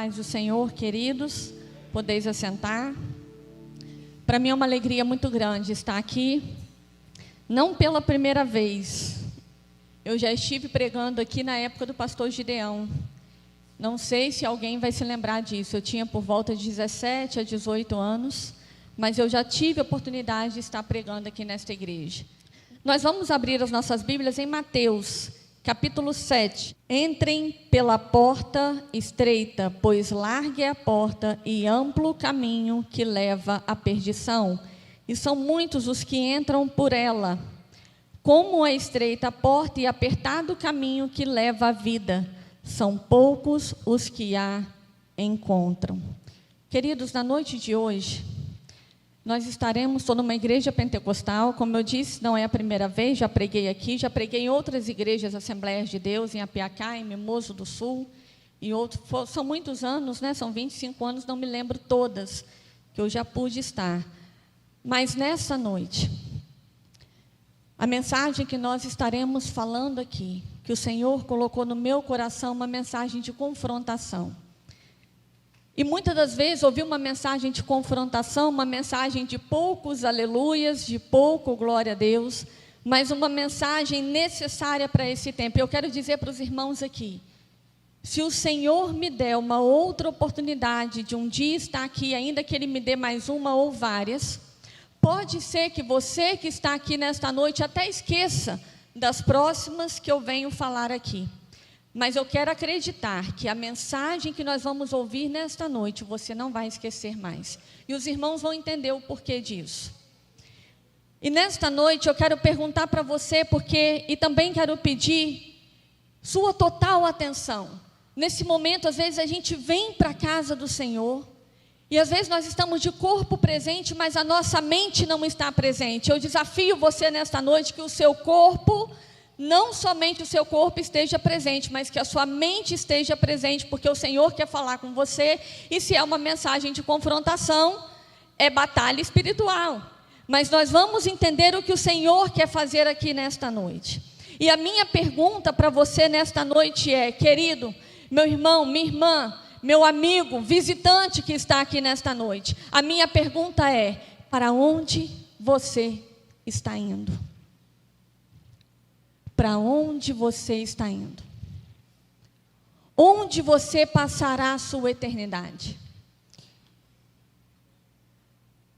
paz do Senhor, queridos, podeis assentar. Para mim é uma alegria muito grande estar aqui, não pela primeira vez. Eu já estive pregando aqui na época do pastor Gideão. Não sei se alguém vai se lembrar disso. Eu tinha por volta de 17 a 18 anos, mas eu já tive a oportunidade de estar pregando aqui nesta igreja. Nós vamos abrir as nossas Bíblias em Mateus, capítulo 7. Entrem pela porta estreita, pois larga é a porta e amplo o caminho que leva à perdição, e são muitos os que entram por ela. Como é estreita a porta e apertado o caminho que leva à vida, são poucos os que a encontram. Queridos, na noite de hoje, nós estou numa igreja pentecostal, como eu disse, não é a primeira vez, já preguei aqui, já preguei em outras igrejas, Assembleias de Deus, em Apiacá, em Mimoso do Sul, e outros, são muitos anos, né? São 25 anos, não me lembro todas, que eu já pude estar. Mas nessa noite, a mensagem que nós estaremos falando aqui, que o Senhor colocou no meu coração, uma mensagem de confrontação. E muitas das vezes ouvi uma mensagem de confrontação, uma mensagem de poucos aleluias, de pouco glória a Deus, mas uma mensagem necessária para esse tempo. Eu quero dizer para os irmãos aqui, se o Senhor me der uma outra oportunidade de um dia estar aqui, ainda que Ele me dê mais uma ou várias, pode ser que você que está aqui nesta noite até esqueça das próximas que eu venho falar aqui. Mas eu quero acreditar que a mensagem que nós vamos ouvir nesta noite, você não vai esquecer mais. E os irmãos vão entender o porquê disso. E nesta noite eu quero perguntar para você, e também quero pedir sua total atenção. Nesse momento, às vezes a gente vem para a casa do Senhor, e às vezes nós estamos de corpo presente, mas a nossa mente não está presente. Eu desafio você nesta noite que o seu corpo, não somente o seu corpo esteja presente, mas que a sua mente esteja presente, porque o Senhor quer falar com você, e se é uma mensagem de confrontação, é batalha espiritual. Mas nós vamos entender o que o Senhor quer fazer aqui nesta noite. E a minha pergunta para você nesta noite é, querido, meu irmão, minha irmã, meu amigo, visitante que está aqui nesta noite, a minha pergunta é, para onde você está indo? Para onde você está indo? Onde você passará a sua eternidade?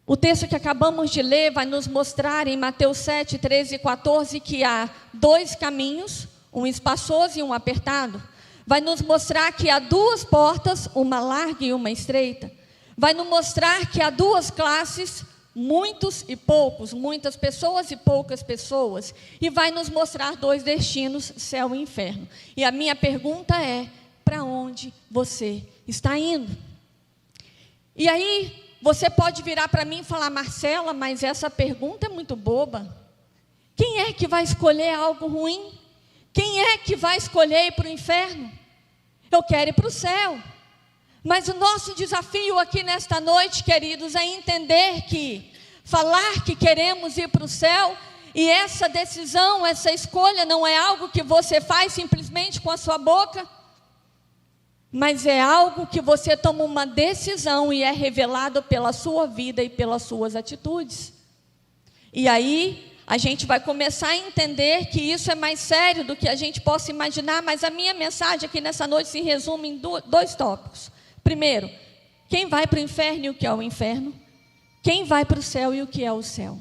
O texto que acabamos de ler vai nos mostrar em Mateus 7, 13 e 14 que há dois caminhos, um espaçoso e um apertado. Vai nos mostrar que há duas portas, uma larga e uma estreita. Vai nos mostrar que há duas classes, muitos e poucos, muitas pessoas e poucas pessoas, e vai nos mostrar dois destinos, céu e inferno. E a minha pergunta é, para onde você está indo? E aí, você pode virar para mim e falar, Marcela, mas essa pergunta é muito boba. Quem é que vai escolher algo ruim? Quem é que vai escolher ir para o inferno? Eu quero ir para o céu. Mas o nosso desafio aqui nesta noite, queridos, é entender que falar que queremos ir para o céu, e essa decisão, essa escolha não é algo que você faz simplesmente com a sua boca, mas é algo que você toma uma decisão e é revelado pela sua vida e pelas suas atitudes. E aí a gente vai começar a entender que isso é mais sério do que a gente possa imaginar, mas a minha mensagem aqui nessa noite se resume em dois tópicos. Primeiro, quem vai para o inferno e o que é o inferno? Quem vai para o céu e o que é o céu?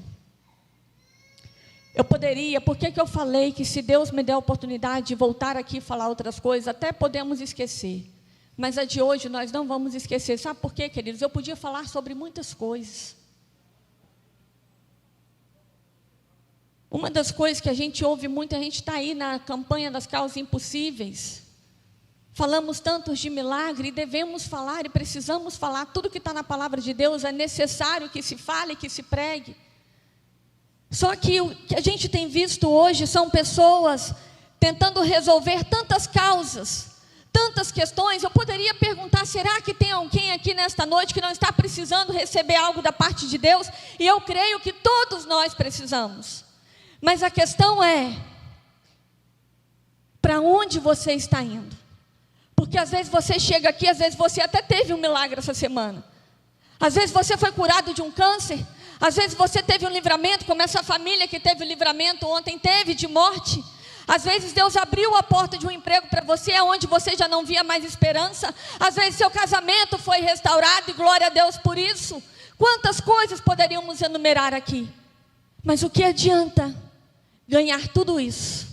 Por que eu falei que se Deus me der a oportunidade de voltar aqui e falar outras coisas, até podemos esquecer. Mas a de hoje nós não vamos esquecer. Sabe por quê, queridos? Eu podia falar sobre muitas coisas. Uma das coisas que a gente ouve muito, a gente está aí na campanha das causas impossíveis. Falamos tantos de milagre e devemos falar e precisamos falar. Tudo que está na palavra de Deus é necessário que se fale, que se pregue. Só que o que a gente tem visto hoje são pessoas tentando resolver tantas causas, tantas questões. Eu poderia perguntar, será que tem alguém aqui nesta noite que não está precisando receber algo da parte de Deus? E eu creio que todos nós precisamos. Mas a questão é, para onde você está indo? Porque às vezes você chega aqui, às vezes você até teve um milagre essa semana. Às vezes você foi curado de um câncer. Às vezes você teve um livramento, como essa família que teve o livramento ontem teve de morte. Às vezes Deus abriu a porta de um emprego para você, onde você já não via mais esperança. Às vezes seu casamento foi restaurado e glória a Deus por isso. Quantas coisas poderíamos enumerar aqui? Mas o que adianta ganhar tudo isso?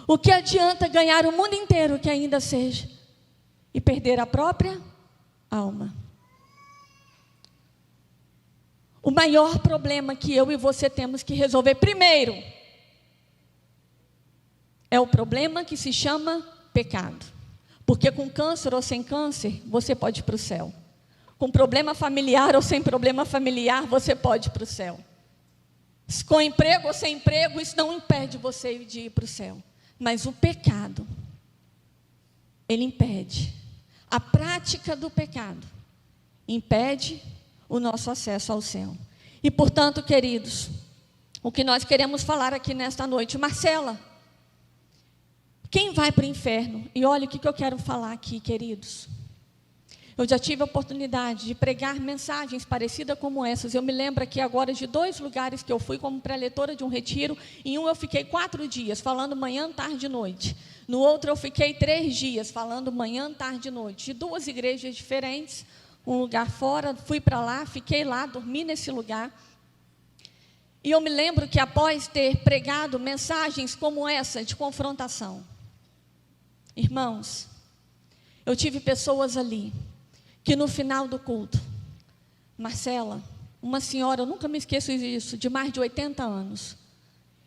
O que adianta ganhar o mundo inteiro que ainda seja e perder a própria alma? O maior problema que eu e você temos que resolver primeiro é o problema que se chama pecado. Porque com câncer ou sem câncer, você pode ir para o céu. Com problema familiar ou sem problema familiar, você pode ir para o céu. Com emprego ou sem emprego, isso não impede você de ir para o céu. Mas o pecado, ele impede. A prática do pecado impede o nosso acesso ao céu. E portanto, queridos, o que nós queremos falar aqui nesta noite, Marcela, quem vai para o inferno? E olha o que eu quero falar aqui, queridos. Eu já tive a oportunidade de pregar mensagens parecidas como essas. Eu me lembro aqui agora de 2 lugares que eu fui como preletora de um retiro. Em um eu fiquei 4 dias, falando manhã, tarde e noite. No outro eu fiquei 3 dias, falando manhã, tarde e noite. De 2 igrejas diferentes, um lugar fora. Fui para lá, fiquei lá, dormi nesse lugar. E eu me lembro que após ter pregado mensagens como essa, de confrontação, irmãos, eu tive pessoas ali, que no final do culto, Marcela, uma senhora, eu nunca me esqueço disso, de mais de 80 anos,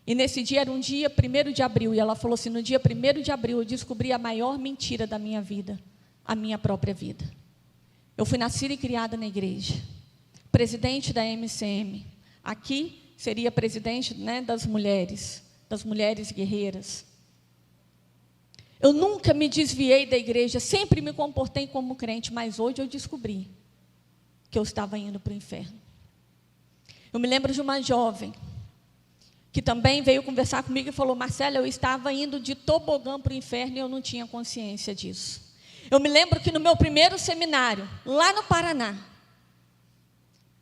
e nesse dia era um dia 1º de abril, e ela falou assim, no dia 1º de abril eu descobri a maior mentira da minha vida, a minha própria vida. Eu fui nascida e criada na igreja, presidente da MCM, aqui seria presidente, né, das mulheres guerreiras. Eu nunca me desviei da igreja, sempre me comportei como crente, mas hoje eu descobri que eu estava indo para o inferno. Eu me lembro de uma jovem, que também veio conversar comigo e falou, Marcela, eu estava indo de tobogã para o inferno e eu não tinha consciência disso. Eu me lembro que no meu primeiro seminário, lá no Paraná,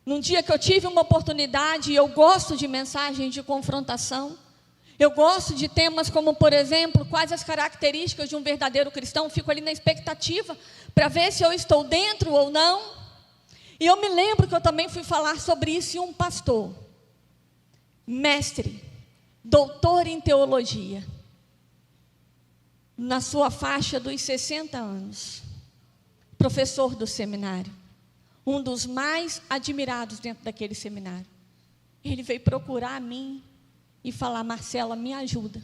num dia que eu tive uma oportunidade, e eu gosto de mensagens de confrontação, eu gosto de temas como, por exemplo, quais as características de um verdadeiro cristão. Fico ali na expectativa para ver se eu estou dentro ou não. E eu me lembro que eu também fui falar sobre isso e um pastor, mestre, doutor em teologia, na sua faixa dos 60 anos, professor do seminário, um dos mais admirados dentro daquele seminário. Ele veio procurar a mim e falar, Marcela, me ajuda,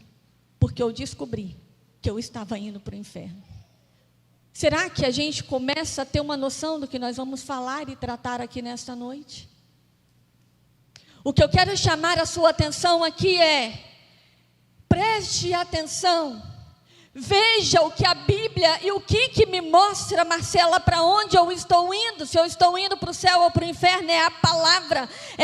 porque eu descobri que eu estava indo para o inferno. Será que a gente começa a ter uma noção do que nós vamos falar e tratar aqui nesta noite? O que eu quero chamar a sua atenção aqui é, preste atenção, veja o que a Bíblia e o que me mostra, Marcela, para onde eu estou indo, se eu estou indo para o céu ou para o inferno. É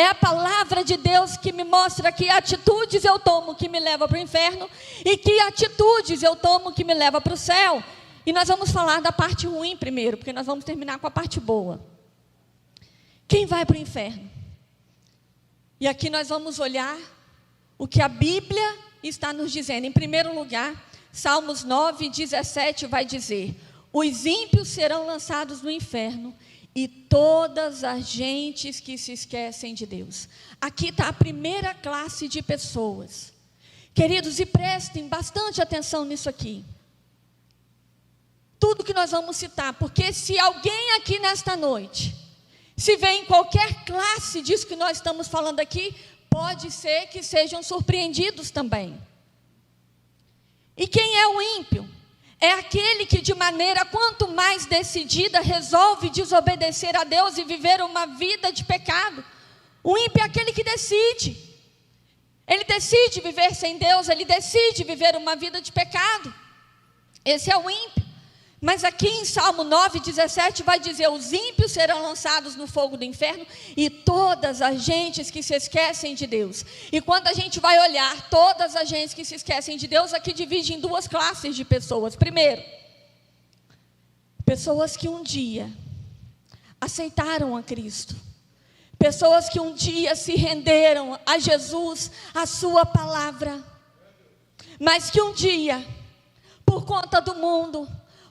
a palavra de Deus que me mostra que atitudes eu tomo que me leva para o inferno e que atitudes eu tomo que me leva para o céu. E nós vamos falar da parte ruim primeiro, porque nós vamos terminar com a parte boa. Quem vai para o inferno? E aqui nós vamos olhar o que a Bíblia está nos dizendo. Em primeiro lugar, Salmos 9:17 vai dizer, os ímpios serão lançados no inferno e todas as gentes que se esquecem de Deus. Aqui está a primeira classe de pessoas. Queridos, e prestem bastante atenção nisso aqui. Tudo que nós vamos citar, porque se alguém aqui nesta noite, se vê em qualquer classe disso que nós estamos falando aqui, pode ser que sejam surpreendidos também. E quem é o ímpio? É aquele que de maneira quanto mais decidida resolve desobedecer a Deus e viver uma vida de pecado. O ímpio é aquele que decide. Ele decide viver sem Deus, ele decide viver uma vida de pecado. Esse é o ímpio. Mas aqui em Salmo 9:17 vai dizer, os ímpios serão lançados no fogo do inferno e todas as gentes que se esquecem de Deus. E quando a gente vai olhar todas as gentes que se esquecem de Deus, aqui divide em 2 classes de pessoas. Primeiro, Pessoas que um dia aceitaram a Cristo. Pessoas que um dia se renderam a Jesus, a sua palavra. Mas que um dia, por conta do mundo,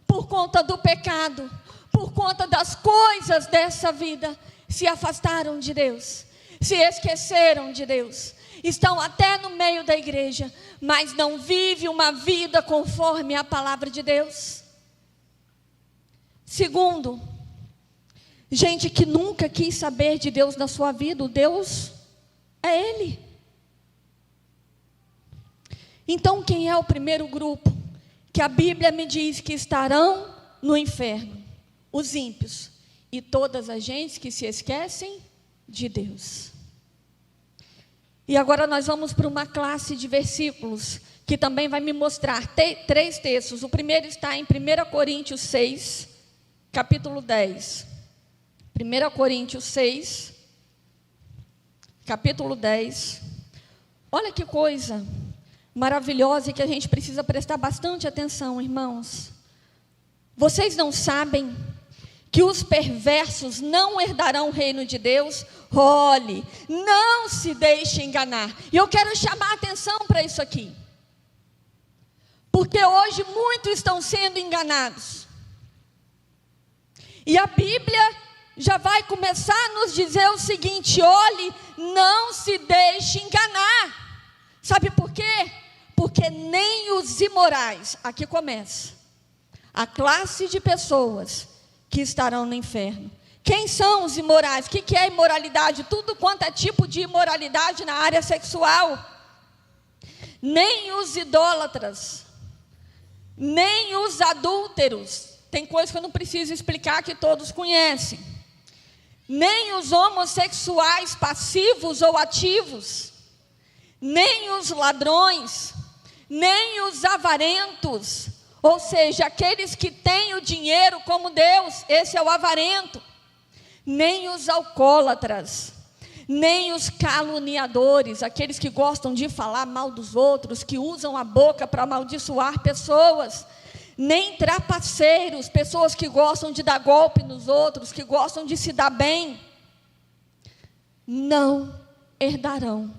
por conta do pecado, por conta das coisas dessa vida, se afastaram de Deus, se esqueceram de Deus. Estão até no meio da igreja, mas não vivem uma vida conforme a palavra de Deus. Segundo, gente que nunca quis saber de Deus na sua vida. O Deus é Ele. Então, quem é o primeiro grupo que a Bíblia me diz que estarão no inferno? Os ímpios e todas as gentes que se esquecem de Deus. E agora nós vamos para uma classe de versículos que também vai me mostrar três textos. O primeiro está em 1 Coríntios 6, capítulo 10. 1 Coríntios 6, capítulo 10. Olha que coisa maravilhosa e que a gente precisa prestar bastante atenção, irmãos. Vocês não sabem que os perversos não herdarão o reino de Deus? Olhe, não se deixe enganar. E eu quero chamar a atenção para isso aqui. Porque hoje muitos estão sendo enganados. E a Bíblia já vai começar a nos dizer o seguinte: olhe, não se deixe enganar. Sabe por quê? Porque nem os imorais, aqui começa, a classe de pessoas que estarão no inferno. Quem são os imorais? O que é imoralidade? Tudo quanto é tipo de imoralidade na área sexual. Nem os idólatras, nem os adúlteros. Tem coisa que eu não preciso explicar, que todos conhecem. Nem os homossexuais passivos ou ativos, nem os ladrões, nem os avarentos, ou seja, aqueles que têm o dinheiro como Deus, esse é o avarento, nem os alcoólatras, nem os caluniadores, aqueles que gostam de falar mal dos outros, que usam a boca para amaldiçoar pessoas, nem trapaceiros, pessoas que gostam de dar golpe nos outros, que gostam de se dar bem, não herdarão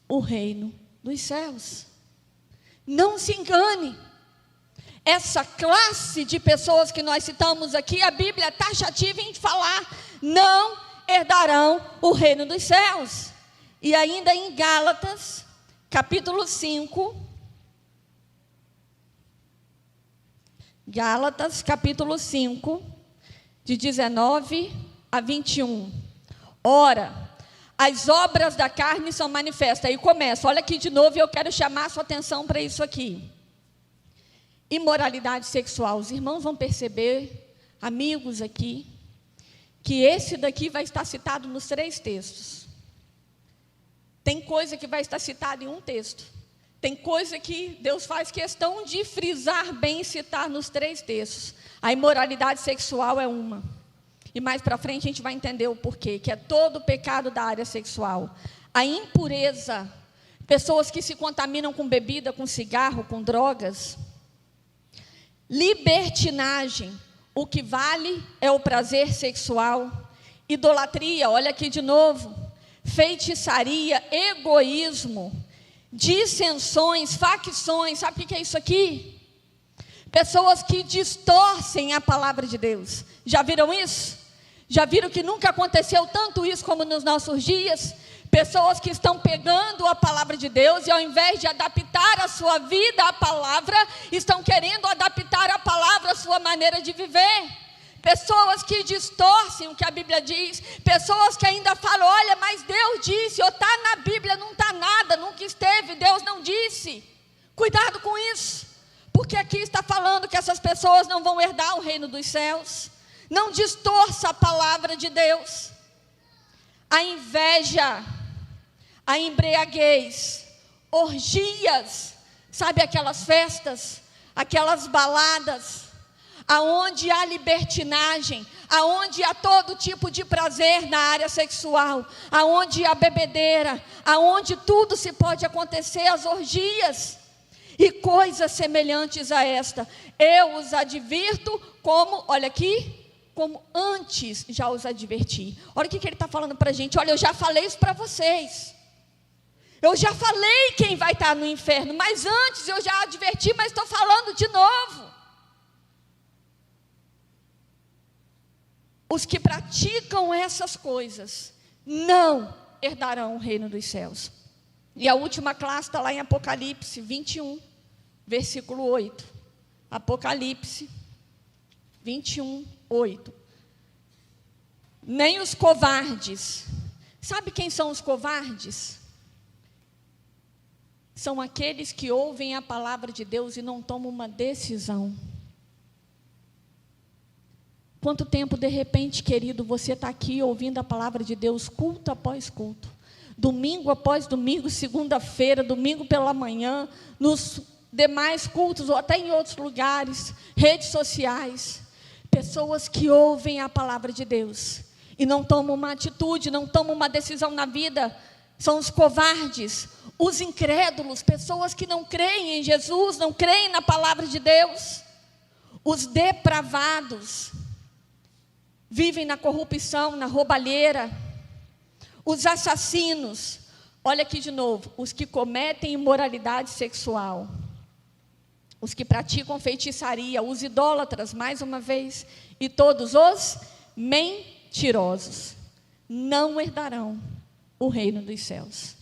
o reino dos céus. Não se engane. Essa classe de pessoas que nós citamos aqui, a Bíblia é taxativa em falar, não herdarão o reino dos céus. E ainda em Gálatas, capítulo 5, Gálatas, capítulo 5, de 19 a 21. Ora, as obras da carne são manifestas. Aí começa, olha aqui de novo, e eu quero chamar a sua atenção para isso aqui. Imoralidade sexual. Os irmãos vão perceber, amigos aqui, que esse daqui vai estar citado nos 3 textos. Tem coisa que vai estar citada em um texto. Tem coisa que Deus faz questão de frisar bem e citar nos 3 textos. A imoralidade sexual é uma. E mais para frente a gente vai entender o porquê, que é todo o pecado da área sexual. A impureza, pessoas que se contaminam com bebida, com cigarro, com drogas. Libertinagem, o que vale é o prazer sexual. Idolatria, olha aqui de novo. Feitiçaria, egoísmo, dissensões, facções. Sabe o que é isso aqui? Pessoas que distorcem a palavra de Deus. Já viram isso? Já viram que nunca aconteceu tanto isso como nos nossos dias? Pessoas que estão pegando a palavra de Deus e ao invés de adaptar a sua vida à palavra, estão querendo adaptar a palavra à sua maneira de viver. Pessoas que distorcem o que a Bíblia diz. Pessoas que ainda falam, olha, mas Deus disse, ou está na Bíblia, não está nada, nunca esteve, Deus não disse. Cuidado com isso, porque aqui está falando que essas pessoas não vão herdar o reino dos céus. Não distorça a palavra de Deus. A inveja, a embriaguez, orgias, sabe aquelas festas, aquelas baladas, aonde há libertinagem, aonde há todo tipo de prazer na área sexual, aonde há bebedeira, aonde tudo se pode acontecer, as orgias. E coisas semelhantes a esta, eu os advirto como, olha aqui, como antes já os adverti. Olha o que ele está falando para a gente. Olha, eu já falei isso para vocês. Eu já falei quem vai estar no inferno, mas antes eu já adverti, mas estou falando de novo. Os que praticam essas coisas não herdarão o reino dos céus. E a última classe está lá em Apocalipse 21, versículo 8. Apocalipse 21, 8. Nem os covardes. Sabe quem são os covardes? São aqueles que ouvem a palavra de Deus e não tomam uma decisão. Quanto tempo, de repente, querido, você está aqui ouvindo a palavra de Deus, culto após culto, domingo após domingo, segunda-feira, domingo pela manhã, nos demais cultos, ou até em outros lugares, redes sociais, pessoas que ouvem a palavra de Deus, e não tomam uma atitude, não tomam uma decisão na vida, são os covardes, os incrédulos, pessoas que não creem em Jesus, não creem na palavra de Deus, os depravados, vivem na corrupção, na roubalheira, os assassinos, olha aqui de novo, os que cometem imoralidade sexual, os que praticam feitiçaria, os idólatras, mais uma vez, e todos os mentirosos, não herdarão o reino dos céus.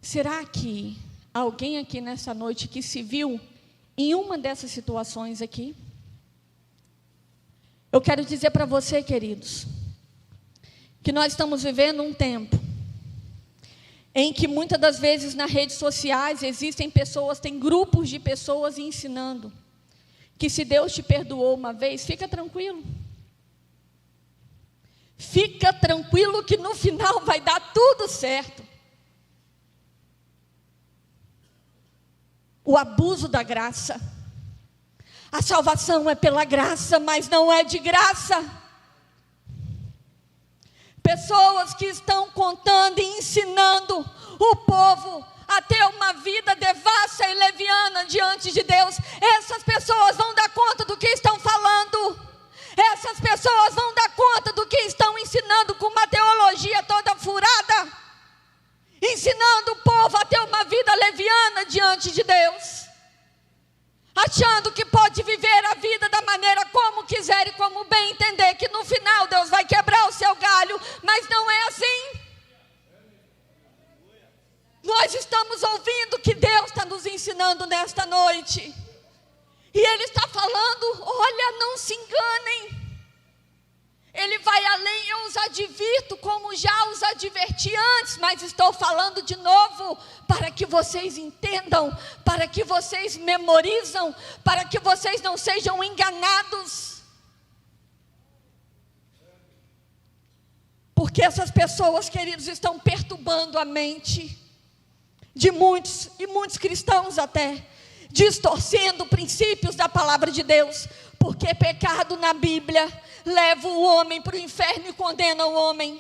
Será que alguém aqui nessa noite que se viu em uma dessas situações aqui? Eu quero dizer para você, queridos, que nós estamos vivendo um tempo em que muitas das vezes nas redes sociais existem pessoas, tem grupos de pessoas ensinando que se Deus te perdoou uma vez, fica tranquilo. Fica tranquilo que no final vai dar tudo certo. O abuso da graça. A salvação é pela graça, mas não é de graça. Pessoas que estão contando e ensinando o povo a ter uma vida devassa e leviana diante de Deus. Essas pessoas vão dar conta do que estão falando. Essas pessoas vão dar conta do que estão ensinando com uma teologia toda furada. Ensinando o povo a ter uma vida leviana diante de Deus. Achando que pode viver a vida da maneira como quiser e como bem entender, que no final Deus vai quebrar o seu galho, mas não é assim. Nós estamos ouvindo que Deus está nos ensinando nesta noite, e Ele está falando, olha, não se enganem, Ele vai além, eu os advirto como já os adverti antes, mas estou falando de novo, para que vocês entendam, para que vocês memorizam, para que vocês não sejam enganados. Porque essas pessoas, queridos, estão perturbando a mente de muitos, e muitos cristãos até, distorcendo princípios da palavra de Deus, porque pecado na Bíblia leva o homem para o inferno e condena o homem.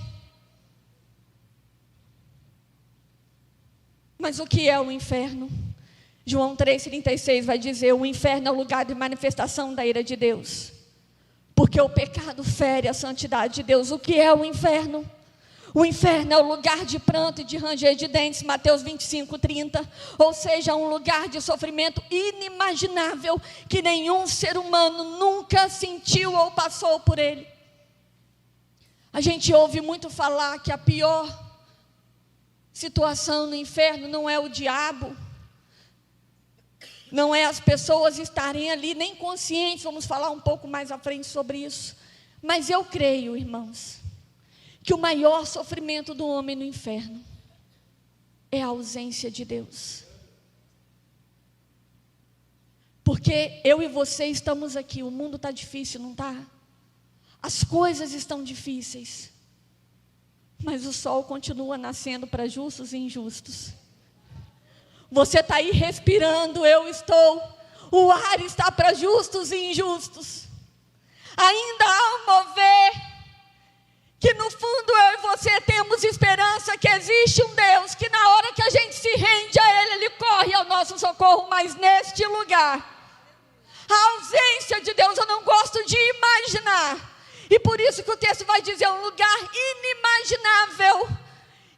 Mas o que é o inferno? João 3,36 vai dizer, o inferno é o lugar de manifestação da ira de Deus, porque o pecado fere a santidade de Deus. O que é o inferno? O inferno é o lugar de pranto e de ranger de dentes, Mateus 25:30, ou seja, um lugar de sofrimento inimaginável, que nenhum ser humano nunca sentiu ou passou por ele. A gente ouve muito falar que a pior situação no inferno não é o diabo, não é as pessoas estarem ali nem conscientes, vamos falar um pouco mais à frente sobre isso, mas eu creio, irmãos, que o maior sofrimento do homem no inferno é a ausência de Deus. Porque eu e você estamos aqui, o mundo está difícil, não está? As coisas estão difíceis, mas o sol continua nascendo para justos e injustos. Você está aí respirando, eu estou, o ar está para justos e injustos. Ainda há um mover, que no fundo eu e você temos esperança que existe um Deus, que na hora que a gente se rende socorro, mas neste lugar, a ausência de Deus eu não gosto de imaginar. E por isso que o texto vai dizer um lugar inimaginável.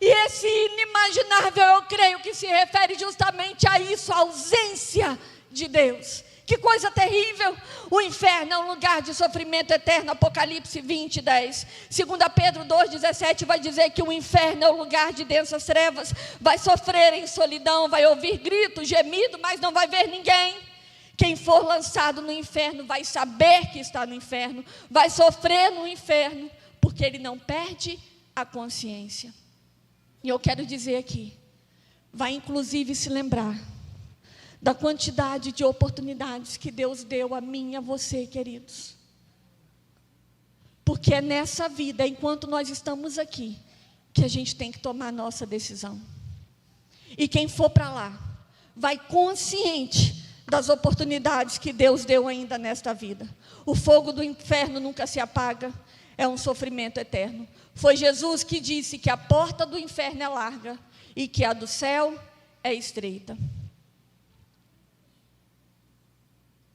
E esse inimaginável eu creio que se refere justamente a isso, a ausência de Deus. Que coisa terrível! O inferno é um lugar de sofrimento eterno. Apocalipse 20, 10. 2 Pedro 2, 17 vai dizer que o inferno é um lugar de densas trevas. Vai sofrer em solidão, vai ouvir grito, gemido, mas não vai ver ninguém. Quem for lançado no inferno vai saber que está no inferno, vai sofrer no inferno, porque ele não perde a consciência. E eu quero dizer aqui, vai inclusive se lembrar da quantidade de oportunidades que Deus deu a mim e a você, queridos. Porque é nessa vida, enquanto nós estamos aqui, que a gente tem que tomar a nossa decisão. E quem for para lá, vai consciente das oportunidades que Deus deu ainda nesta vida. O fogo do inferno nunca se apaga, é um sofrimento eterno. Foi Jesus que disse que a porta do inferno é larga e que a do céu é estreita.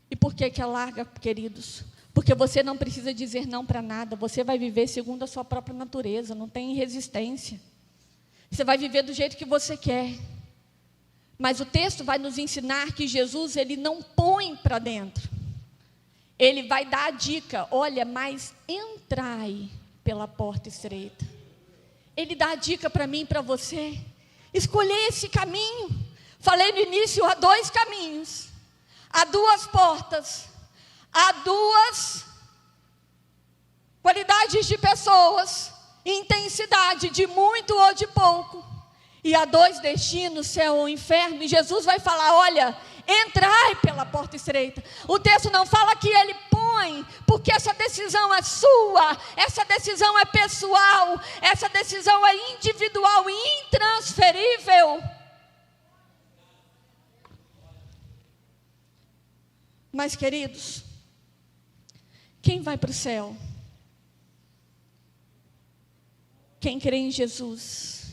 E por que é larga, queridos? Porque você não precisa dizer não para nada, você vai viver segundo a sua própria natureza, não tem resistência. Você vai viver do jeito que você quer. Mas o texto vai nos ensinar que Jesus, ele não põe para dentro. Ele vai dar a dica, olha, mas entrai pela porta estreita. Ele dá a dica para mim e para você. Escolher esse caminho. Falei no início, há dois caminhos. Há duas portas. Há duas qualidades de pessoas. Intensidade de muito ou de pouco. E há dois destinos, céu ou inferno. E Jesus vai falar, olha, entrai pela porta estreita. O texto não fala que ele põe, porque essa decisão é sua, essa decisão é pessoal, essa decisão é individual e intransferível. Mas, queridos, quem vai para o céu? Quem crê em Jesus.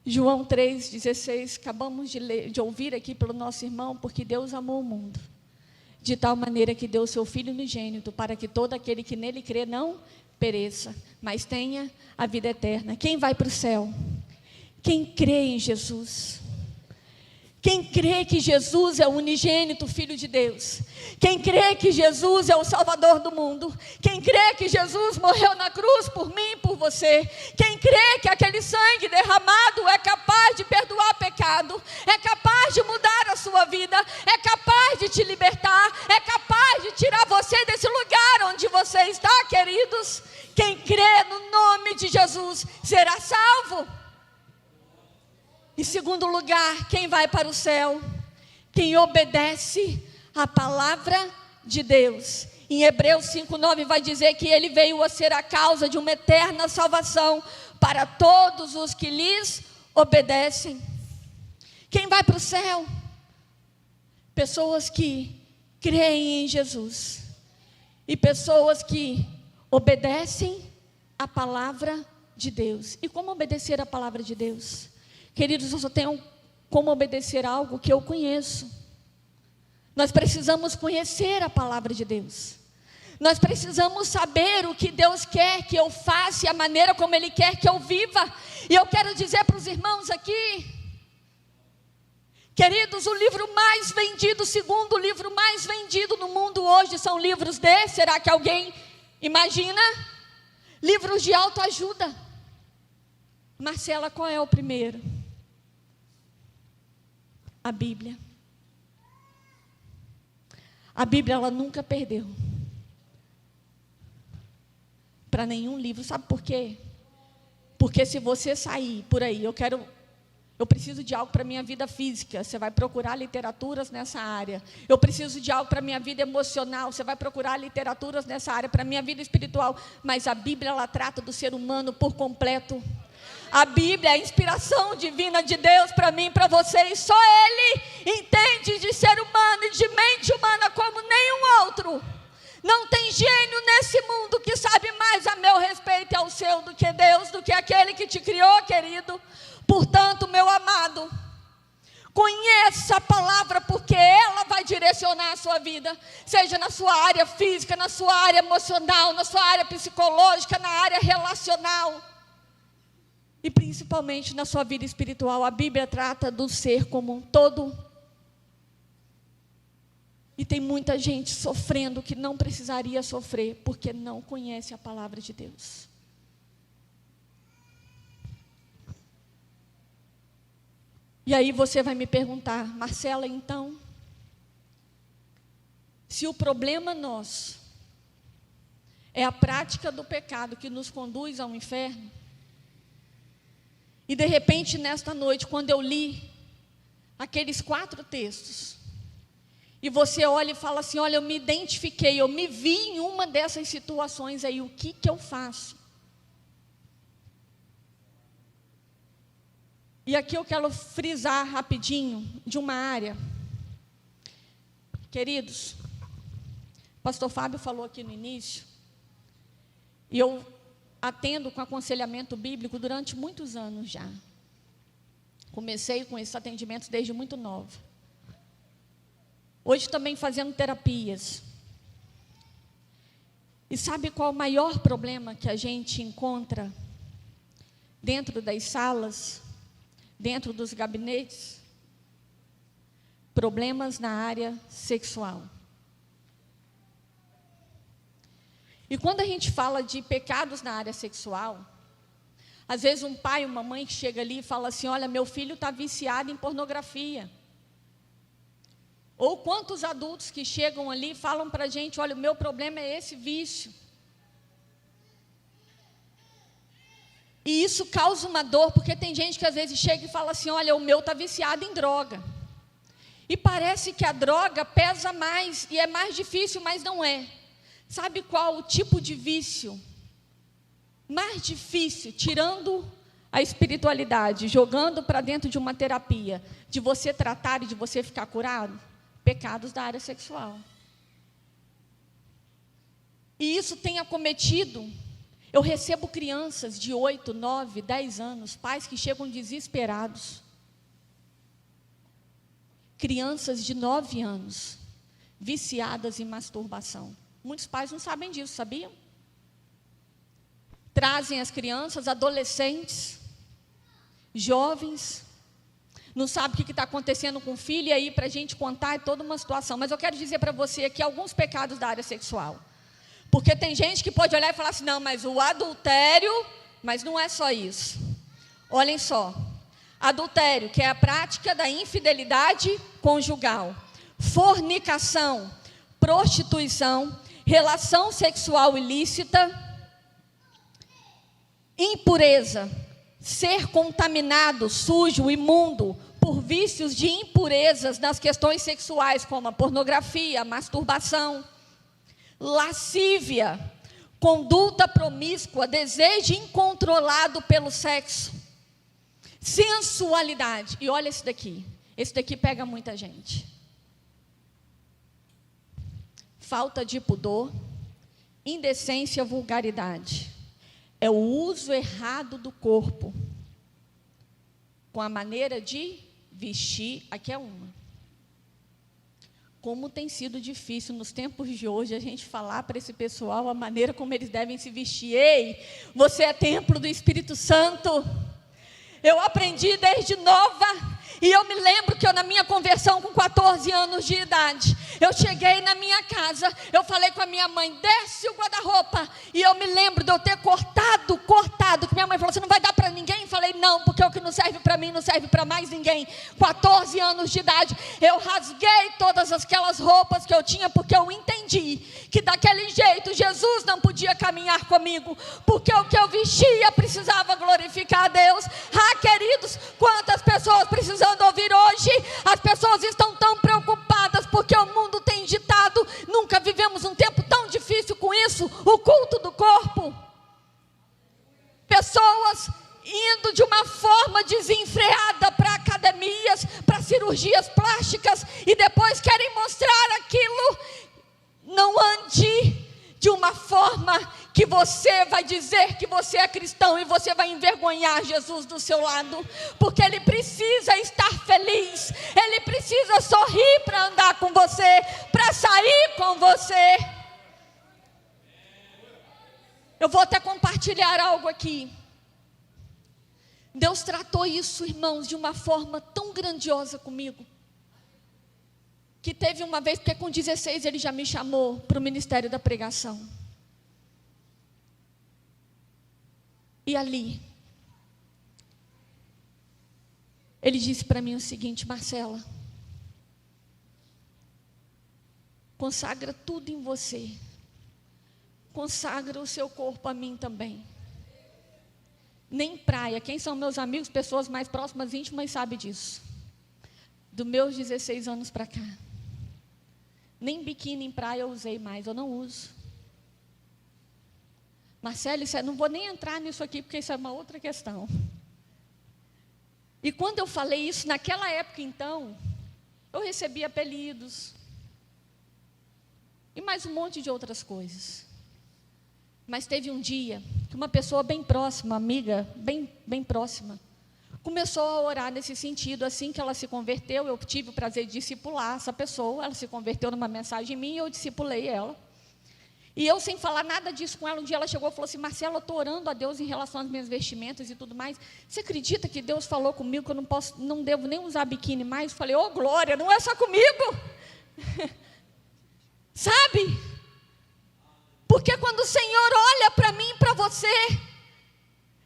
João 3,16, acabamos de ouvir aqui pelo nosso irmão, porque Deus amou o mundo, de tal maneira que deu o seu Filho unigênito, para que todo aquele que nele crê não pereça, mas tenha a vida eterna. Quem vai para o céu? Quem crê em Jesus. Quem crê que Jesus é o unigênito Filho de Deus. Quem crê que Jesus é o Salvador do mundo. Quem crê que Jesus morreu na cruz por mim e por você. Quem crê que aquele sangue derramado é capaz de perdoar pecado. É capaz de mudar a sua vida. É capaz de te libertar. É capaz de tirar você desse lugar onde você está, queridos. Quem crê no nome de Jesus será salvo. Em segundo lugar, quem vai para o céu? Quem obedece à palavra de Deus. Em Hebreus 5:9 vai dizer que ele veio a ser a causa de uma eterna salvação para todos os que lhes obedecem. Quem vai para o céu? Pessoas que creem em Jesus. E pessoas que obedecem à palavra de Deus. E como obedecer à palavra de Deus? Queridos, eu só tenho como obedecer algo que eu conheço. Nós precisamos conhecer a palavra de Deus. Nós precisamos saber o que Deus quer que eu faça e a maneira como Ele quer que eu viva. E eu quero dizer para os irmãos aqui, queridos, o livro mais vendido, o segundo livro mais vendido no mundo hoje são livros será que alguém imagina? Livros de autoajuda. Marcela, qual é o primeiro? A Bíblia. A Bíblia, ela nunca perdeu para nenhum livro. Sabe por quê? Porque se você sair por aí, eu preciso de algo para a minha vida física, você vai procurar literaturas nessa área. Eu preciso de algo para a minha vida emocional, você vai procurar literaturas nessa área, para a minha vida espiritual. Mas a Bíblia, ela trata do ser humano por completo. A Bíblia é a inspiração divina de Deus para mim e para vocês. Só Ele entende de ser humano e de mente humana como nenhum outro. Não tem gênio nesse mundo que sabe mais a meu respeito e ao seu do que Deus, do que aquele que te criou, querido. Portanto, meu amado, conheça a sua área física, na sua área emocional, na sua área psicológica, na área relacional. E principalmente na sua vida espiritual. A Bíblia trata do ser como um todo. E tem muita gente sofrendo que não precisaria sofrer, porque não conhece a palavra de Deus. E aí você vai me perguntar, Marcela, então, se o problema nosso é a prática do pecado que nos conduz ao inferno, e de repente nesta noite, quando eu li aqueles 4 textos, e você olha e fala assim, olha, eu me identifiquei, eu me vi em uma dessas situações aí, o que eu faço? E aqui eu quero frisar rapidinho de uma área. Queridos, o pastor Fábio falou aqui no início, e eu atendo com aconselhamento bíblico durante muitos anos já. Comecei com esses atendimentos desde muito nova. Hoje também fazendo terapias. E sabe qual o maior problema que a gente encontra dentro das salas, dentro dos gabinetes? Problemas na área sexual. E quando a gente fala de pecados na área sexual, às vezes um pai, uma mãe que chega ali e fala assim, olha, meu filho está viciado em pornografia. Ou quantos adultos que chegam ali e falam para a gente, olha, o meu problema é esse vício. E isso causa uma dor, porque tem gente que às vezes chega e fala assim, olha, o meu está viciado em droga. E parece que a droga pesa mais, e é mais difícil, mas não é. Sabe qual o tipo de vício mais difícil, tirando a espiritualidade, jogando para dentro de uma terapia, de você tratar e de você ficar curado? Pecados da área sexual. E isso tem acometido. Eu recebo crianças de 8, 9, 10 anos, pais que chegam desesperados. Crianças de 9 anos, viciadas em masturbação. Muitos pais não sabem disso, sabiam? Trazem as crianças, adolescentes, jovens, não sabe o que está acontecendo com o filho, e aí para a gente contar é toda uma situação. Mas eu quero dizer para você aqui alguns pecados da área sexual. Porque tem gente que pode olhar e falar assim, não, mas o adultério, mas não é só isso. Olhem só, adultério, que é a prática da infidelidade conjugal, fornicação, prostituição, relação sexual ilícita, impureza, ser contaminado, sujo, imundo, por vícios de impurezas nas questões sexuais, como a pornografia, a masturbação, lascívia, conduta promíscua, desejo incontrolado pelo sexo, sensualidade. E olha esse daqui pega muita gente. Falta de pudor, indecência, vulgaridade. É o uso errado do corpo, com a maneira de vestir. Aqui é uma. Como tem sido difícil nos tempos de hoje a gente falar para esse pessoal a maneira como eles devem se vestir. Ei, você é templo do Espírito Santo. Eu aprendi desde nova. E eu me lembro que eu, na minha conversão com 14 anos de idade, eu cheguei na minha casa, eu falei com a minha mãe, desce o guarda-roupa. E eu me lembro de eu ter cortado, que minha mãe falou, você não vai dar para ninguém? Eu falei, não, porque o que não serve para mim, não serve para mais ninguém. 14 anos de idade, eu rasguei todas aquelas roupas que eu tinha, porque eu entendi que daquele jeito Jesus não podia caminhar comigo, porque o que eu vestia precisava glorificar a Deus. Ah, queridos, quantas pessoas precisando ouvir hoje, as pessoas estão tão preocupadas porque o mundo tem ditado, nunca vivemos um tempo tão difícil com isso, o culto do corpo. Pessoas indo de uma forma desenfreada para academias, para cirurgias plásticas, e depois querem mostrar aquilo. Não ande de uma forma que você você vai dizer que você é cristão e você vai envergonhar Jesus do seu lado, porque Ele precisa estar feliz, Ele precisa sorrir para andar com você, para sair com você. Eu vou até compartilhar algo aqui. Deus tratou isso, irmãos, de uma forma tão grandiosa comigo, que teve uma vez, porque com 16 Ele já me chamou para o ministério da pregação. E ali, Ele disse para mim o seguinte: Marcela, consagra tudo em você, consagra o seu corpo a mim também. Nem praia, quem são meus amigos, pessoas mais próximas, íntimas, sabe disso. Dos meus 16 anos para cá, nem biquíni em praia eu usei mais, eu não uso. Marcelo, não vou nem entrar nisso aqui, porque isso é uma outra questão. E quando eu falei isso, naquela época então, eu recebi apelidos, e mais um monte de outras coisas. Mas teve um dia que uma pessoa bem próxima, amiga, bem próxima, começou a orar nesse sentido. Assim que ela se converteu, eu tive o prazer de discipular essa pessoa. Ela se converteu numa mensagem minha e eu discipulei ela. E eu, sem falar nada disso com ela, um dia ela chegou e falou assim: Marcela, eu estou orando a Deus em relação às minhas vestimentas e tudo mais. Você acredita que Deus falou comigo que eu não devo nem usar biquíni mais? Eu falei: ô glória, não é só comigo. Sabe? Porque quando o Senhor olha para mim e para você,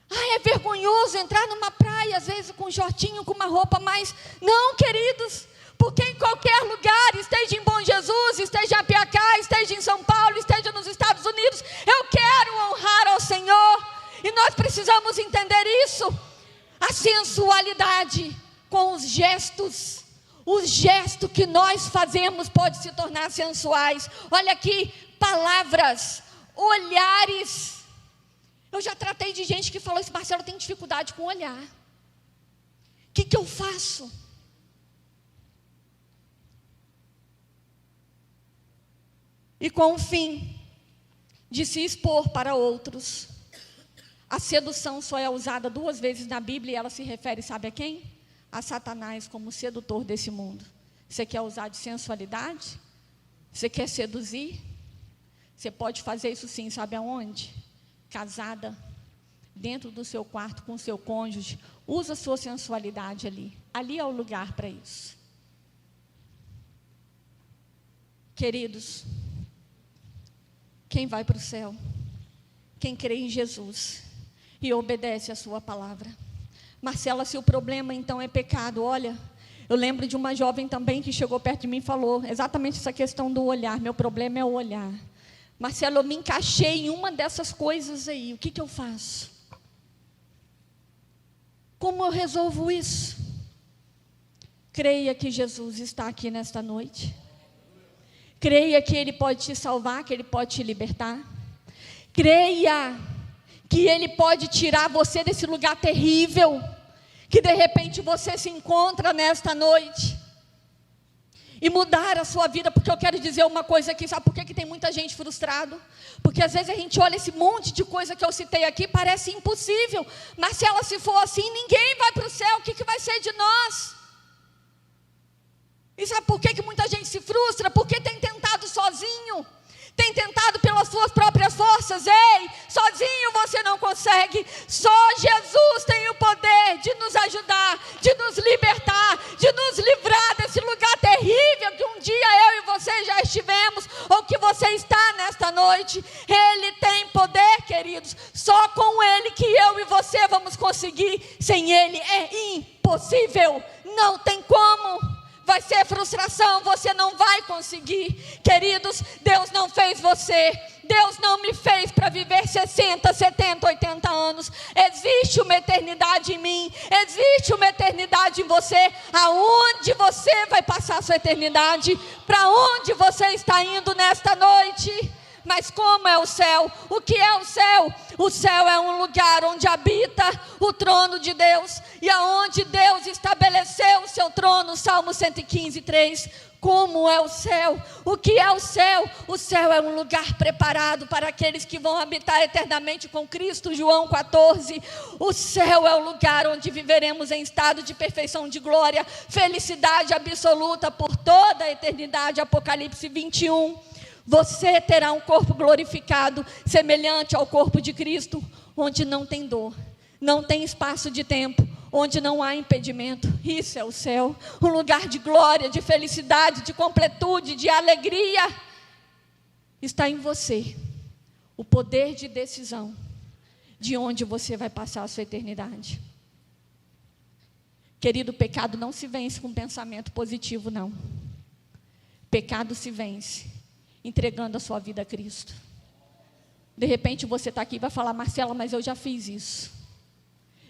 é vergonhoso entrar numa praia, às vezes com um shortinho, com uma roupa mais... Não, queridos, porque em qualquer lugar, esteja em Bom Jesus, esteja em Apiacá, esteja em São Paulo, esteja nos Estados Unidos, eu quero honrar ao Senhor, e nós precisamos entender isso. A sensualidade com os gestos que nós fazemos pode se tornar sensuais. Olha aqui, palavras, olhares. Eu já tratei de gente que falou assim: Marcelo, eu tenho dificuldade com olhar. O que eu faço? E com o fim de se expor para outros. A sedução só é usada 2 vezes na Bíblia, e ela se refere, sabe a quem? A Satanás, como sedutor desse mundo. Você quer usar de sensualidade? Você quer seduzir? Você pode fazer isso sim, sabe aonde? Casada, dentro do seu quarto com o seu cônjuge. Usa a sua sensualidade ali. Ali é o lugar para isso. Queridos, quem vai para o céu? Quem crê em Jesus e obedece a sua palavra. Marcela, se o problema então é pecado, olha, eu lembro de uma jovem também que chegou perto de mim e falou exatamente essa questão do olhar. Meu problema é o olhar. Marcela, eu me encaixei em uma dessas coisas aí, o que eu faço? Como eu resolvo isso? Creia que Jesus está aqui nesta noite. Creia que Ele pode te salvar, que Ele pode te libertar. Creia que Ele pode tirar você desse lugar terrível, que de repente você se encontra nesta noite, e mudar a sua vida. Porque eu quero dizer uma coisa aqui, sabe por que tem muita gente frustrado? Porque às vezes a gente olha esse monte de coisa que eu citei aqui, parece impossível. Marcela, se for assim, ninguém vai para o céu, o que vai ser de nós? E sabe por que muita gente se frustra? Porque tem tentado sozinho, tem tentado pelas suas próprias forças. Ei, sozinho você não consegue. Só Jesus tem o poder de nos ajudar, de nos libertar, de nos livrar desse lugar terrível que um dia eu e você já estivemos, ou que você está nesta noite. Ele tem poder, queridos. Só com Ele que eu e você vamos conseguir. Sem Ele é impossível. Não tem como. Vai ser frustração, você não vai conseguir. Queridos, Deus não fez você, Deus não me fez para viver 60, 70, 80 anos. Existe uma eternidade em mim, existe uma eternidade em você. Aonde você vai passar a sua eternidade? Para onde você está indo nesta noite? Mas como é o céu? O que é o céu? O céu é um lugar onde habita o trono de Deus, e aonde Deus estabeleceu o seu trono. Salmo 115, 3. Como é o céu? O que é o céu? O céu é um lugar preparado para aqueles que vão habitar eternamente com Cristo. João 14. O céu é o lugar onde viveremos em estado de perfeição de glória, felicidade absoluta por toda a eternidade. Apocalipse 21. Você terá um corpo glorificado, semelhante ao corpo de Cristo, onde não tem dor, não tem espaço de tempo, onde não há impedimento. Isso é o céu, um lugar de glória, de felicidade, de completude, de alegria. Está em você o poder de decisão de onde você vai passar a sua eternidade. Querido, o pecado não se vence com pensamento positivo, não. Pecado se vence entregando a sua vida a Cristo. De repente você está aqui e vai falar: Marcela, mas eu já fiz isso.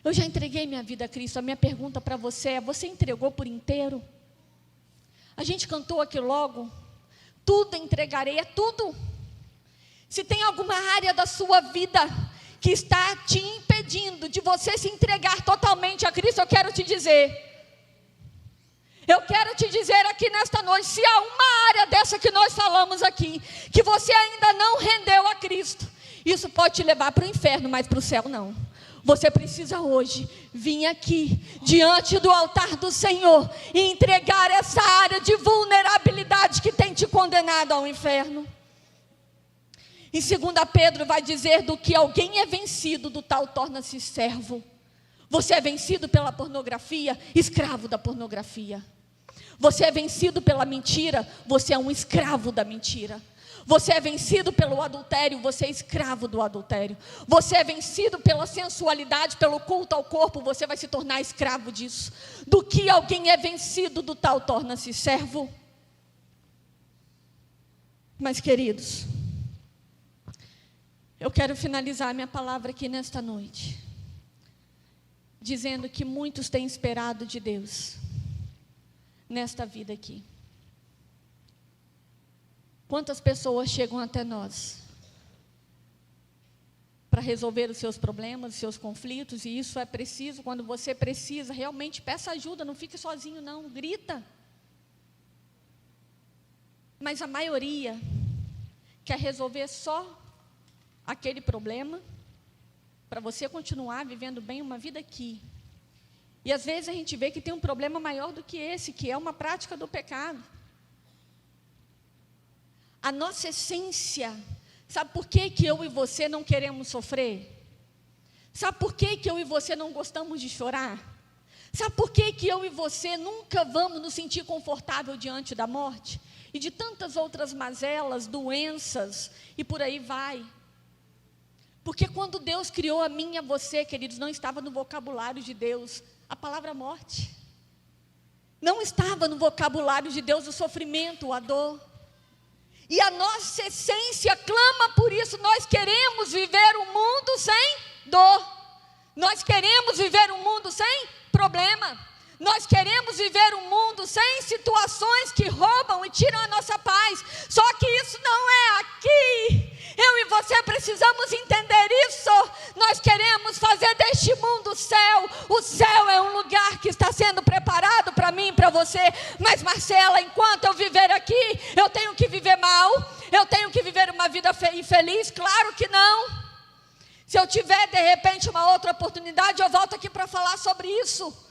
Eu já entreguei minha vida a Cristo. A minha pergunta para você é: você entregou por inteiro? A gente cantou aqui logo: tudo entregarei, é tudo. Se tem alguma área da sua vida que está te impedindo de você se entregar totalmente a Cristo, eu quero te dizer aqui nesta noite, se há uma área dessa que nós falamos aqui, que você ainda não rendeu a Cristo, isso pode te levar para o inferno, mas para o céu não. Você precisa hoje vir aqui, diante do altar do Senhor, e entregar essa área de vulnerabilidade que tem te condenado ao inferno. Em 2 Pedro vai dizer: do que alguém é vencido, do tal torna-se servo. Você é vencido pela pornografia, escravo da pornografia. Você é vencido pela mentira, você é um escravo da mentira. Você é vencido pelo adultério, você é escravo do adultério. Você é vencido pela sensualidade, pelo culto ao corpo, você vai se tornar escravo disso. Do que alguém é vencido, do tal torna-se servo. Mas, queridos, eu quero finalizar minha palavra aqui nesta noite, dizendo que muitos têm esperado de Deus nesta vida aqui. Quantas pessoas chegam até nós para resolver os seus problemas, os seus conflitos, e isso é preciso. Quando você precisa, realmente peça ajuda, não fique sozinho não, grita. Mas a maioria quer resolver só aquele problema, para você continuar vivendo bem uma vida aqui. E às vezes a gente vê que tem um problema maior do que esse, que é uma prática do pecado. A nossa essência, sabe por que eu e você não queremos sofrer? Sabe por que eu e você não gostamos de chorar? Sabe por que eu e você nunca vamos nos sentir confortável diante da morte? E de tantas outras mazelas, doenças, e por aí vai. Porque quando Deus criou a mim e a você, queridos, não estava no vocabulário de Deus a palavra morte. Não estava no vocabulário de Deus o sofrimento, a dor. E a nossa essência clama por isso. Nós queremos viver um mundo sem dor. Nós queremos viver um mundo sem problema. Nós queremos viver um mundo sem situações que roubam e tiram a nossa paz. Só que isso não é aqui. Eu e você precisamos entender isso. Nós queremos fazer deste mundo céu. O céu é um lugar que está sendo preparado para mim e para você. Mas, Marcela, enquanto eu viver aqui, eu tenho que viver mal? Eu tenho que viver uma vida infeliz? Claro que não. Se eu tiver, de repente, uma outra oportunidade, eu volto aqui para falar sobre isso.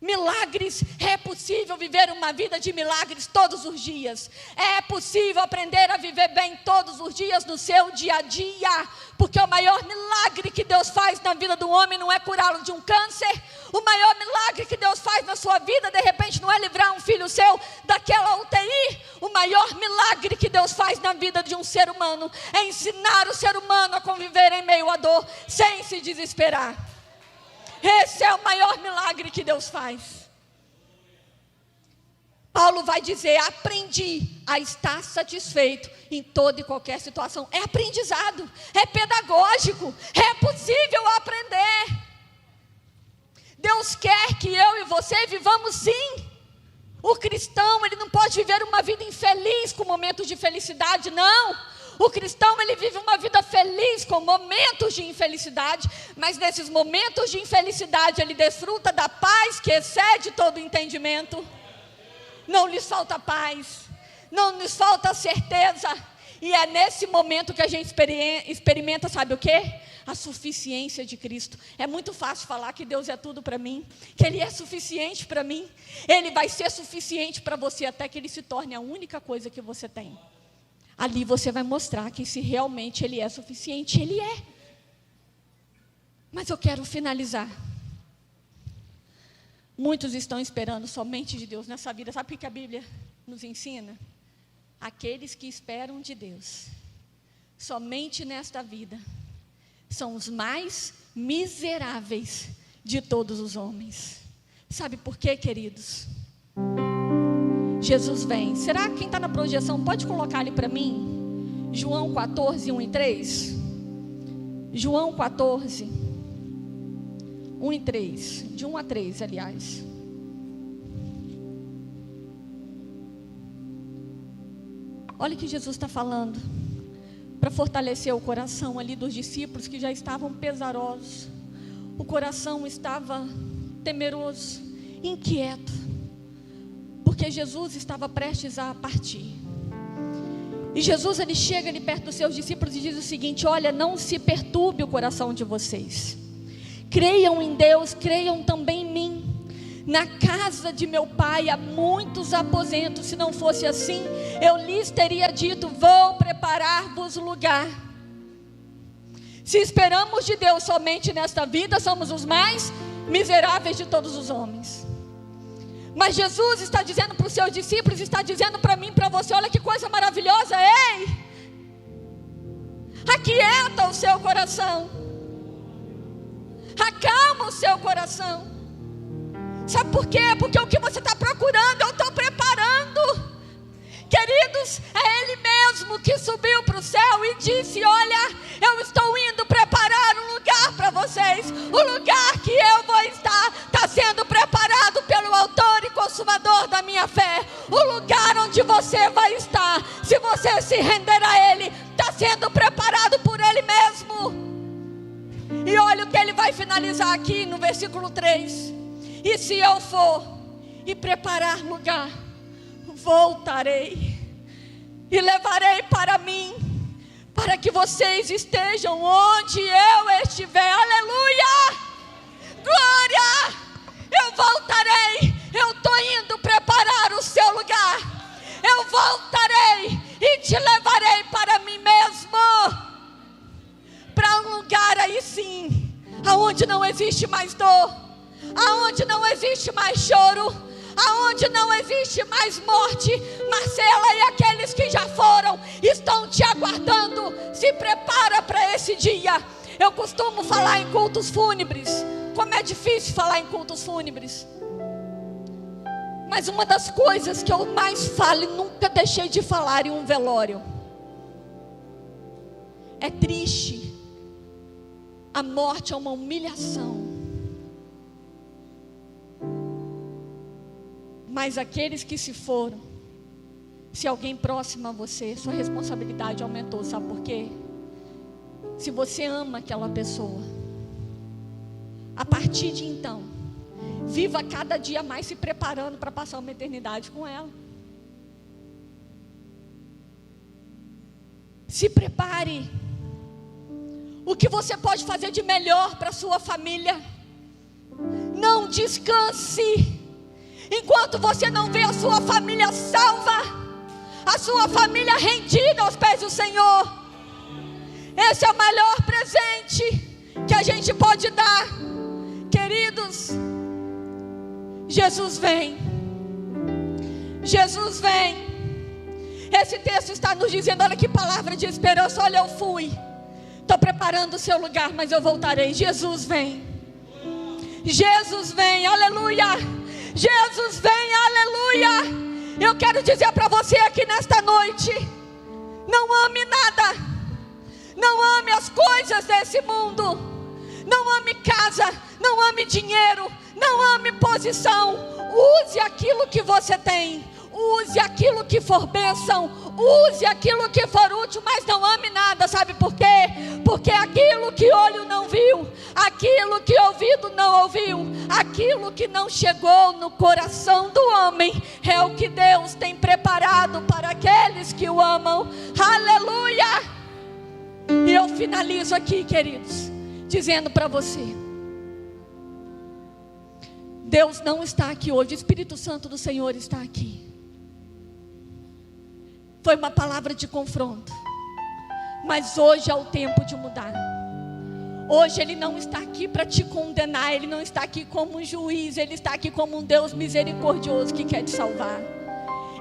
Milagres, é possível viver uma vida de milagres todos os dias. É possível aprender a viver bem todos os dias no seu dia a dia. Porque o maior milagre que Deus faz na vida do homem não é curá-lo de um câncer. O maior milagre que Deus faz na sua vida, de repente, não é livrar um filho seu daquela UTI. O maior milagre que Deus faz na vida de um ser humano é ensinar o ser humano a conviver em meio à dor, sem se desesperar. Esse é o maior milagre que Deus faz. Paulo vai dizer: aprendi a estar satisfeito em toda e qualquer situação. É aprendizado, é pedagógico, é possível aprender. Deus quer que eu e você vivamos sim. O cristão, ele não pode viver uma vida infeliz com momentos de felicidade, não. O cristão, ele vive uma vida feliz com momentos de infelicidade, mas nesses momentos de infelicidade ele desfruta da paz que excede todo entendimento. Não lhes falta paz, não lhes falta certeza. E é nesse momento que a gente experimenta, sabe o quê? A suficiência de Cristo. É muito fácil falar que Deus é tudo para mim, que Ele é suficiente para mim. Ele vai ser suficiente para você até que Ele se torne a única coisa que você tem. Ali você vai mostrar que se realmente Ele é suficiente, Ele é. Mas eu quero finalizar. Muitos estão esperando somente de Deus nessa vida. Sabe o que a Bíblia nos ensina? Aqueles que esperam de Deus, somente nesta vida, são os mais miseráveis de todos os homens. Sabe por quê, queridos? Jesus vem. Será que quem está na projeção pode colocar ali para mim? João 14, 1 e 3. João 14, 1 e 3. De 1 a 3, aliás. Olha o que Jesus está falando, para fortalecer o coração ali dos discípulos que já estavam pesarosos. O coração estava temeroso, inquieto, porque Jesus estava prestes a partir. E Jesus, ele chega ali perto dos seus discípulos e diz o seguinte: olha, não se perturbe o coração de vocês. Creiam em Deus, creiam também em mim. Na casa de meu pai há muitos aposentos. Se não fosse assim, eu lhes teria dito: vou preparar-vos lugar. Se esperamos de Deus somente nesta vida, somos os mais miseráveis de todos os homens. Mas Jesus está dizendo para os seus discípulos, está dizendo para mim, para você: olha que coisa maravilhosa. Ei, aquieta o seu coração, acalma o seu coração. Sabe por quê? Porque o que você está procurando, eu estou preparando. Queridos, é Ele mesmo que subiu para o céu e disse: olha, eu estou indo preparar um lugar para vocês. O lugar que eu vou estar está sendo preparado pelo autor e consumador da minha fé. O lugar onde você vai estar, se você se render a Ele, está sendo preparado por Ele mesmo. E olha o que Ele vai finalizar aqui no versículo 3. E se eu for e preparar lugar, voltarei e levarei para mim, para que vocês estejam onde eu estiver. Aleluia! Glória! Eu voltarei. Eu estou indo preparar o seu lugar. Eu voltarei e te levarei para mim mesmo, para um lugar aí sim, aonde não existe mais dor, aonde não existe mais choro, aonde não existe mais morte. Marcela e aqueles que já foram estão te aguardando. Se prepara para esse dia. Eu costumo falar em cultos fúnebres. Como é difícil falar em cultos fúnebres. Mas uma das coisas que eu mais falo e nunca deixei de falar em um velório: é triste. A morte é uma humilhação. Mas aqueles que se foram, se alguém próximo a você, sua responsabilidade aumentou. Sabe por quê? Se você ama aquela pessoa, a partir de então, viva cada dia mais se preparando para passar uma eternidade com ela. Se prepare. O que você pode fazer de melhor para a sua família? Não descanse enquanto você não vê a sua família salva, a sua família rendida aos pés do Senhor. Esse é o melhor presente que a gente pode dar. Queridos, Jesus vem. Jesus vem. Esse texto está nos dizendo: olha que palavra de esperança. Olha, eu fui, estou preparando o seu lugar, mas eu voltarei. Jesus vem. Jesus vem, aleluia. Jesus vem, aleluia. Eu quero dizer para você aqui nesta noite: não ame nada, não ame as coisas desse mundo, não ame casa, não ame dinheiro, não ame posição. Use aquilo que você tem, use aquilo que for bênção, use aquilo que for útil, mas não ame nada. Sabe por quê? Porque aquilo que olho não viu, aquilo que ouvido não ouviu, aquilo que não chegou no coração do homem, é o que Deus tem preparado para aqueles que o amam. Aleluia! E eu finalizo aqui, queridos, dizendo para você: Deus não está aqui hoje, o Espírito Santo do Senhor está aqui. Foi uma palavra de confronto, mas hoje é o tempo de mudar. Hoje Ele não está aqui para te condenar, Ele não está aqui como um juiz, Ele está aqui como um Deus misericordioso que quer te salvar.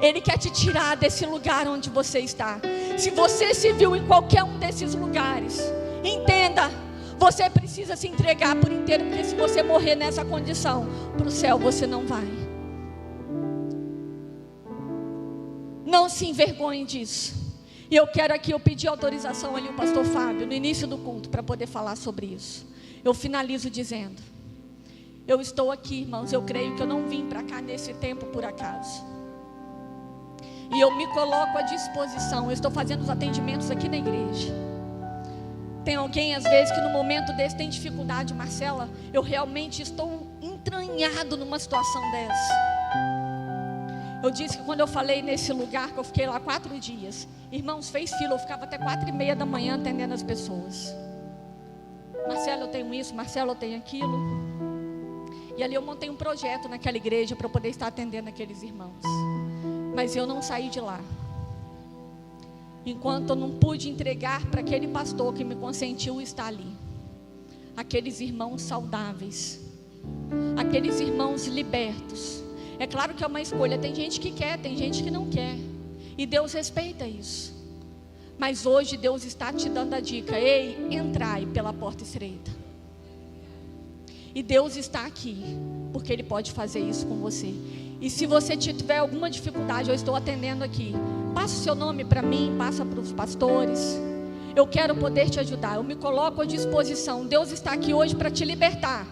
Ele quer te tirar desse lugar onde você está. Se você se viu em qualquer um desses lugares, entenda, você precisa se entregar por inteiro, porque se você morrer nessa condição, para o céu você não vai. Não se envergonhe disso. E eu quero aqui, eu pedi autorização ali ao pastor Fábio, no início do culto, para poder falar sobre isso. Eu finalizo dizendo: eu estou aqui, irmãos, eu creio que eu não vim para cá nesse tempo por acaso. E eu me coloco à disposição, eu estou fazendo os atendimentos aqui na igreja. Tem alguém às vezes que no momento desse tem dificuldade, Marcela, eu realmente estou entranhado numa situação dessa. Eu disse que quando eu falei nesse lugar, que eu fiquei lá 4 dias, irmãos, fez fila, eu ficava até 4h30 da manhã atendendo as pessoas. Marcela, eu tenho isso, Marcela, eu tenho aquilo. E ali eu montei um projeto naquela igreja para eu poder estar atendendo aqueles irmãos. Mas eu não saí de lá enquanto eu não pude entregar para aquele pastor que me consentiu estar ali, aqueles irmãos saudáveis, aqueles irmãos libertos. É claro que é uma escolha, tem gente que quer, tem gente que não quer, e Deus respeita isso. Mas hoje Deus está te dando a dica: ei, entrai pela porta estreita. E Deus está aqui, porque Ele pode fazer isso com você. E se você tiver alguma dificuldade, eu estou atendendo aqui, passa o seu nome para mim, passa para os pastores. Eu quero poder te ajudar, eu me coloco à disposição. Deus está aqui hoje para te libertar.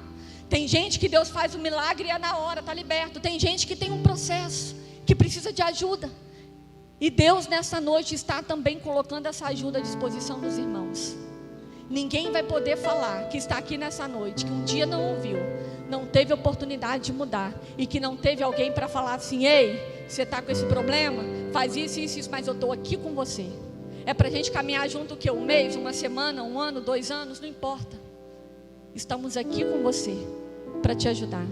Tem gente que Deus faz o milagre e é na hora, está liberto. Tem gente que tem um processo, que precisa de ajuda. E Deus nessa noite está também colocando essa ajuda à disposição dos irmãos. Ninguém vai poder falar que está aqui nessa noite, que um dia não ouviu, não teve oportunidade de mudar, e que não teve alguém para falar assim: ei, você está com esse problema, faz isso, isso, isso, mas eu estou aqui com você. É para a gente caminhar junto o que? Um mês, uma semana, 1 ano, 2 anos, não importa. Estamos aqui com você para te ajudar,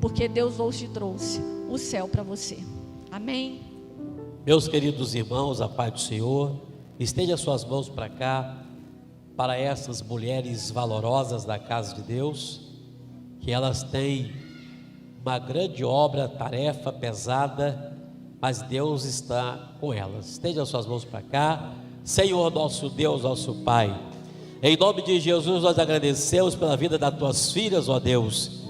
porque Deus hoje trouxe o céu para você. Amém? Meus queridos irmãos, a paz do Senhor, estende as suas mãos para cá, para essas mulheres valorosas da casa de Deus, que elas têm uma grande obra, tarefa pesada, mas Deus está com elas. Estende as suas mãos para cá. Senhor nosso Deus, nosso Pai, em nome de Jesus nós agradecemos pela vida das tuas filhas, ó Deus,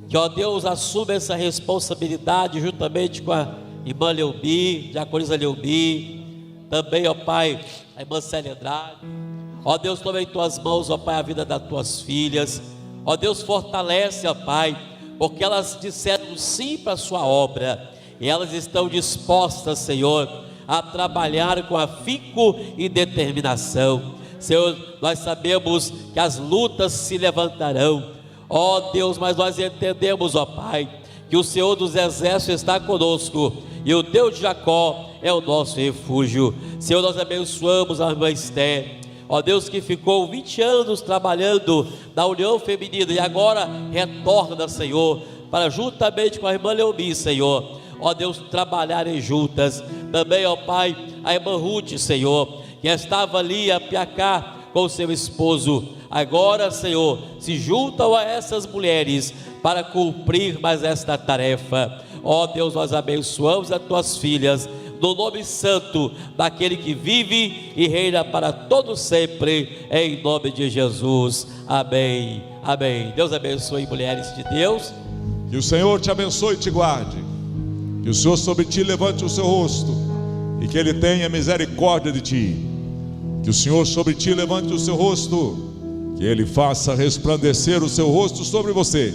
que, ó Deus, assume essa responsabilidade juntamente com a irmã Leobi, diaconisa Leobi, também, ó Pai, a irmã Célia Andrade. Ó Deus, toma em tuas mãos, ó Pai, a vida das tuas filhas. Ó Deus, fortalece, ó Pai, porque elas disseram sim para a sua obra, e elas estão dispostas, Senhor, a trabalhar com afinco e determinação. Senhor, nós sabemos que as lutas se levantarão, ó Deus, mas nós entendemos, ó Pai, que o Senhor dos exércitos está conosco, e o Deus de Jacó é o nosso refúgio. Senhor, nós abençoamos a irmã Esther, ó Deus, que ficou 20 anos trabalhando na União Feminina e agora retorna, Senhor, para juntamente com a irmã Leomi, Senhor, ó Deus, trabalharem juntas. Também, ó Pai, a irmã Ruth, Senhor, que estava ali a Piacá com seu esposo, agora, Senhor, se juntam a essas mulheres para cumprir mais esta tarefa. Ó Deus, nós abençoamos as tuas filhas, no nome santo daquele que vive e reina para todo sempre, em nome de Jesus, amém, amém. Deus abençoe, mulheres de Deus. Que o Senhor te abençoe e te guarde, que o Senhor sobre ti levante o seu rosto e que Ele tenha misericórdia de ti, que o Senhor sobre ti levante o seu rosto, que Ele faça resplandecer o seu rosto sobre você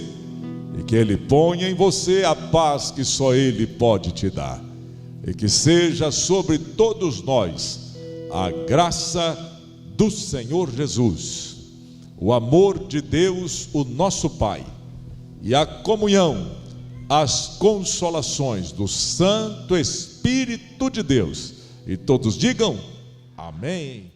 e que Ele ponha em você a paz que só Ele pode te dar. e que seja sobre todos nós a graça do Senhor Jesus, o amor de Deus, o nosso Pai, e a comunhão, as consolações do Santo Espírito de Deus. E todos digam amém.